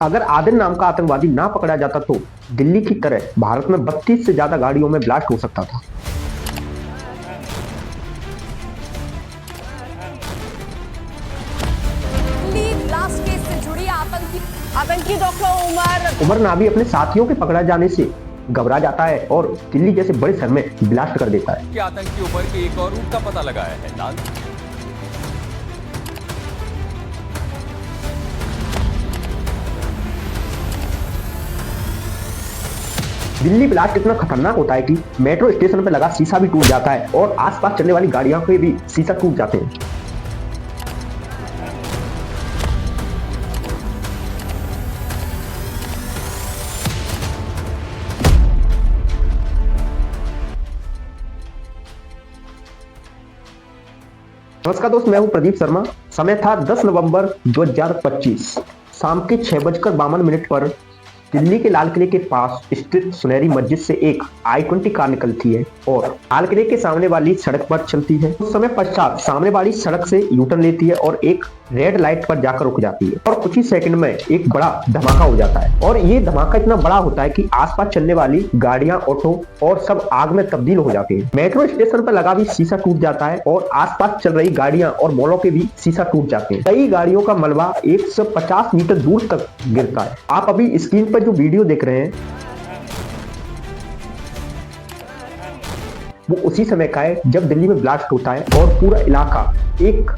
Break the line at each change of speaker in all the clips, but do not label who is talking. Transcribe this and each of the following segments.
अगर आदिल नाम का आतंकवादी ना पकड़ा जाता तो दिल्ली की तरह भारत में 32 से ज्यादा गाड़ियों में ब्लास्ट हो सकता था।
दिल्ली ब्लास्ट केस से जुड़ी आतंकी डॉक्टर
उमर नावी अपने साथियों के पकड़ा जाने से घबरा जाता है और दिल्ली जैसे बड़े शहर में ब्लास्ट कर देता है।
आतंकी उमर के एक और रूप का पता लगाया है। लाल
दिल्ली ब्लास्ट इतना खतरनाक होता है कि मेट्रो स्टेशन पर लगा शीशा भी टूट जाता है और आसपास चलने वाली गाड़ियों के भी शीशा टूट जाते हैं। नमस्कार दोस्त, मैं हूं प्रदीप शर्मा। समय था 10 नवंबर 2025 शाम के 6:52 पर दिल्ली के लाल किले के पास स्थित सुनहरी मस्जिद से एक I-20 कार निकलती है और लाल किले के सामने वाली सड़क पर चलती है। उस समय पश्चात सामने वाली सड़क से यूटर्न लेती है और एक रेड लाइट पर जाकर रुक जाती है और कुछ ही सेकंड में एक बड़ा धमाका हो जाता है और ये धमाका इतना बड़ा होता है कि आसपास चलने वाली गाड़ियां, ऑटो और सब आग में तब्दील हो जाते हैं। मेट्रो स्टेशन पर लगा भी शीशा टूट जाता है और आसपास चल रही गाड़ियां और मॉलों के भी शीशा टूट जाते हैं। कई गाड़ियों का मलबा 150 मीटर दूर तक गिरता है। आप अभी स्क्रीन पर जो वीडियो देख रहे हैं वो उसी समय का है जब दिल्ली में ब्लास्ट होता है और पूरा इलाका एक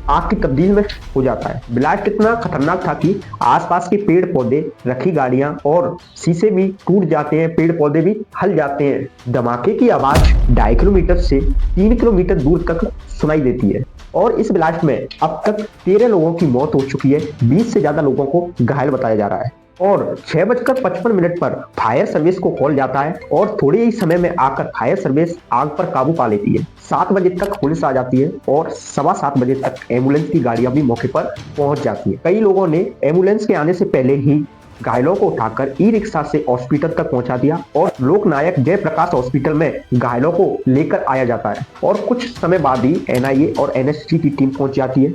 आग की तब्दील में हो जाता है। ब्लास्ट इतना खतरनाक था कि आसपास के पेड़ पौधे, रखी गाड़ियां और शीशे भी टूट जाते हैं, पेड़ पौधे भी हल जाते हैं। धमाके की आवाज 2.5 किलोमीटर से 3 किलोमीटर दूर तक सुनाई देती है और इस ब्लास्ट में अब तक 13 लोगों की मौत हो चुकी है। 20 से ज्यादा लोगों को घायल बताया जा रहा है और 6:55 पर फायर सर्विस को कॉल जाता है और थोड़े ही समय में आकर फायर सर्विस आग पर काबू पा लेती है। 7 बजे तक पुलिस आ जाती है और 7:15 बजे तक एम्बुलेंस की गाड़ियां भी मौके पर पहुंच जाती है। कई लोगों ने एम्बुलेंस के आने से पहले ही घायलों को उठाकर ई रिक्शा से हॉस्पिटल तक पहुंचा दिया और लोकनायक जयप्रकाश हॉस्पिटल में घायलों को लेकर आया जाता है और कुछ समय बाद ही NIA और NSG की टीम पहुंच जाती है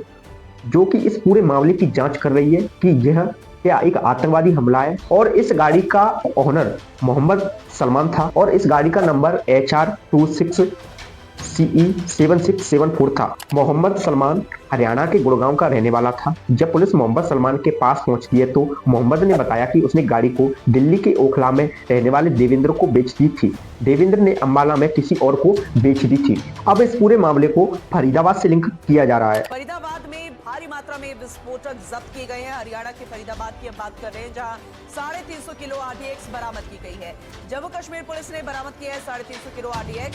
जो कि इस पूरे मामले की जांच कर रही है कि यह क्या एक आतंकवादी हमला है। और इस गाड़ी का ओनर मोहम्मद सलमान था और इस गाड़ी का नंबर HR26CE7674 था। मोहम्मद सलमान हरियाणा के गुड़गांव का रहने वाला था। जब पुलिस मोहम्मद सलमान के पास पहुंचती है तो मोहम्मद ने बताया कि उसने गाड़ी को दिल्ली के ओखला में रहने वाले देवेंद्र को बेच दी थी। देवेंद्र ने अंबाला में किसी और को बेच दी थी। अब इस पूरे मामले को फरीदाबाद से लिंक किया जा रहा है।
फरीदाबाद में भारी मात्रा में विस्फोटक जब्त किए गए हैं। हरियाणा के फरीदाबाद की हम बात कर रहे हैं जहां 350 किलो RDX बरामद की गई है। जम्मू कश्मीर पुलिस ने बरामद किया है 350 किलो RDX।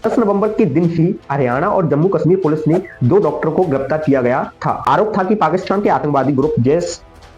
10
नवंबर के दिन ही हरियाणा और जम्मू कश्मीर पुलिस ने 2 डॉक्टरों को गिरफ्तार किया गया था। आरोप था कि पाकिस्तान के आतंकवादी ग्रुप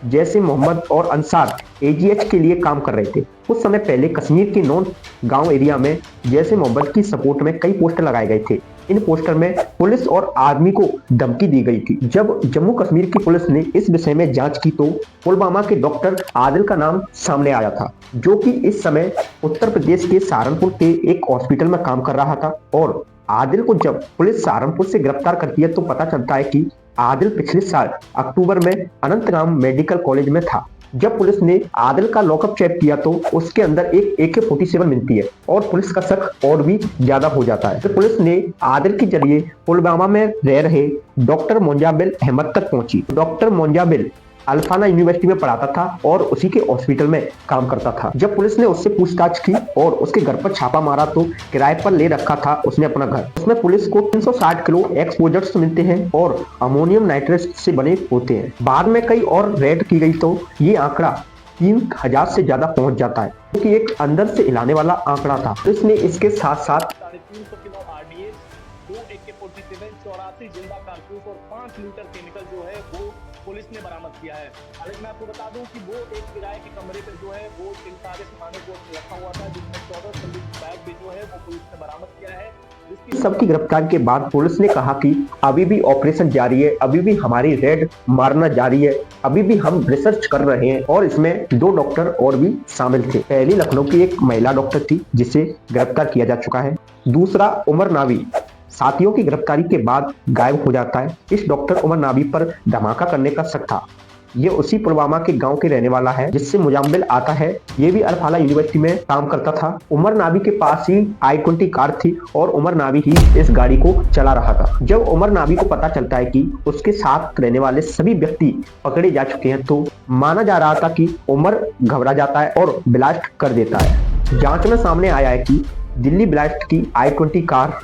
जैसे मोहम्मद और अंसार AGH के लिए काम कर रहे थे। कुछ समय पहले कश्मीर के नॉन गांव एरिया में जैसे मोहम्मद की सपोर्ट में कई पोस्टर लगाए गए थे। इन पोस्टर में पुलिस और आर्मी को धमकी दी गई थी। जब जम्मू कश्मीर की पुलिस ने इस विषय में जांच की तो पुलवामा के डॉक्टर आदिल का नाम सामने आया था जो कि इस समय उत्तर प्रदेश के सहारनपुर के एक हॉस्पिटल में काम कर रहा था। और आदिल को जब पुलिस सहारनपुर से गिरफ्तार करती है तो पता चलता है कि आदिल पिछले साल अक्टूबर में अनंतनाग मेडिकल कॉलेज में था। जब पुलिस ने आदिल का लॉकअप चेक किया तो उसके अंदर एक AK-47 मिलती है और पुलिस का शक और भी ज्यादा हो जाता है। तो पुलिस ने आदिल के जरिए पुलवामा में रह रहे डॉक्टर मोंजाबिल अहमद तक पहुंची। डॉक्टर मोंजाबिल अल्फाना यूनिवर्सिटी में पढ़ाता था और उसी के हॉस्पिटल में काम करता था। जब पुलिस ने उससे पूछताछ की और उसके घर पर छापा मारा तो किराए पर ले रखा था उसने अपना घर। उसमें पुलिस को 360 किलो एक्सपोजर्स मिलते हैं और अमोनियम नाइट्रेट से बने होते हैं। बाद में कई और रेड की गई तो ये आंकड़ा 3000 से ज्यादा पहुंच जाता है क्योंकि एक अंदर से हिलाने वाला आंकड़ा था। पुलिस ने इसके साथ साथ
350 किलो RDX, 2 AK-47, 84 जिंदा कारतूस और 5 लीटर केमिकल जो है वो पुलिस ने बरामद किया है। हालांकि मैं आपको बता दूं कि वो एक किराए के कमरे पे जो है वो इन सारे सामानों को रखा हुआ था जिसमें 14 संदिग्ध बैग भी जो है वो पुलिस ने बरामद किया है।
सबकी गिरफ्तारी के बाद पुलिस ने कहा कि अभी भी ऑपरेशन जारी है, अभी भी हमारी रेड मारना जारी है, अभी भी हम रिसर्च कर रहे हैं और इसमें 2 डॉक्टर और भी शामिल थे। पहली लखनऊ की एक महिला डॉक्टर थी जिसे गिरफ्तार किया जा चुका है। दूसरा उमर नावी साथियों की गिरफ्तारी के बाद गायब हो जाता है। इस डॉक्टर उमर नावी पर धमाका करने का शक था। ये उसी पुलवामा के गांव के रहने वाला है जिससे मुजाम्मिल आता है। ये भी अल फाला यूनिवर्सिटी में काम करता था। उमर नावी के पास ही I-20 कार थी और उमर नावी ही इस गाड़ी को चला रहा था। जब उमर नावी को पता चलता है कि उसके साथ रहने वाले सभी व्यक्ति पकड़े जा चुके हैं तो माना जा रहा था कि उमर घबरा जाता है और ब्लास्ट कर देता है। जांच में सामने आया है कि दिल्ली ब्लास्ट की I-20 कार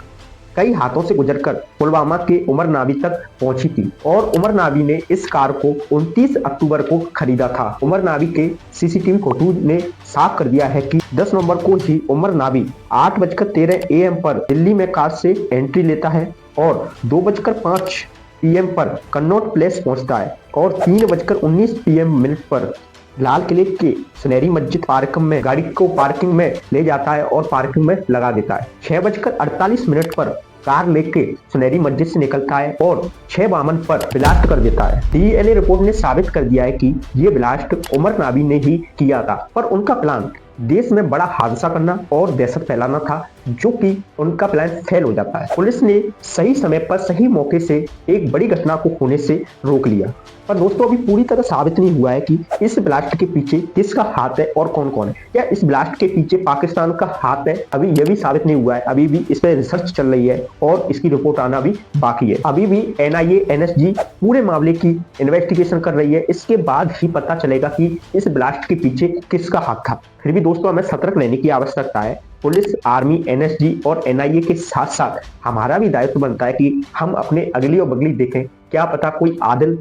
कई हाथों से गुजरकर पुलवामा के उमर नावी तक पहुंची थी और उमर नावी ने इस कार को 29 अक्टूबर को खरीदा था। उमर नावी के सीसीटीवी फोटो ने साफ कर दिया है कि 10 नवंबर को ही उमर नावी 8:13 AM पर दिल्ली में कार से एंट्री लेता है और 2:05 PM पर कन्नॉट प्लेस पहुंचता है और 3:19 PM पर लाल किले के सुनहरी मस्जिद पार्किंग में गाड़ी को पार्किंग में ले जाता है और पार्किंग में लगा देता है। 6:48 पर कार लेके सुनहरी मस्जिद से निकलता है और 6:52 पर ब्लास्ट कर देता है। DLA रिपोर्ट ने साबित कर दिया है कि ये ब्लास्ट उमर नावी ने ही किया था, पर उनका प्लान देश में बड़ा हादसा करना और दहशत फैलाना था, जो कि उनका प्लान फेल हो जाता है। पुलिस ने सही समय पर सही मौके से एक बड़ी घटना को होने से रोक लिया, पर दोस्तों अभी पूरी तरह साबित नहीं हुआ है कि इस ब्लास्ट के पीछे किसका हाथ है और कौन कौन है। क्या इस ब्लास्ट के पीछे पाकिस्तान का हाथ है, अभी यह भी साबित नहीं हुआ है। अभी भी इस पर रिसर्च चल रही है और इसकी रिपोर्ट आना भी बाकी है। अभी भी NIA NSG पूरे मामले की इन्वेस्टिगेशन कर रही है। इसके बाद ही पता चलेगा कि इस ब्लास्ट के पीछे किसका हाथ था। फिर भी दोस्तों हमें सतर्क रहने की आवश्यकता है। पुलिस, आर्मी, NSG और NIA के साथ साथ हमारा भी दायित्व बनता है कि हम अपने अगली और बगली देखें। क्या पता कोई आदिल,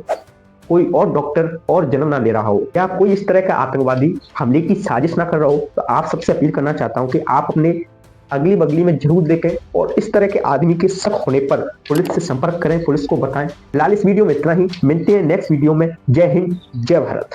कोई और डॉक्टर और जन्म ना ले रहा हो, या कोई इस तरह का आतंकवादी हमले की साजिश ना कर रहा हो। तो आप सबसे अपील करना चाहता हूं कि आप अपने अगली बगली में जरूर देखें और इस तरह के आदमी के शक होने पर पुलिस से संपर्क करें, पुलिस को बताएं। फिलहाल इस वीडियो में इतना ही, मिलते हैं नेक्स्ट वीडियो में। जय हिंद, जय भारत।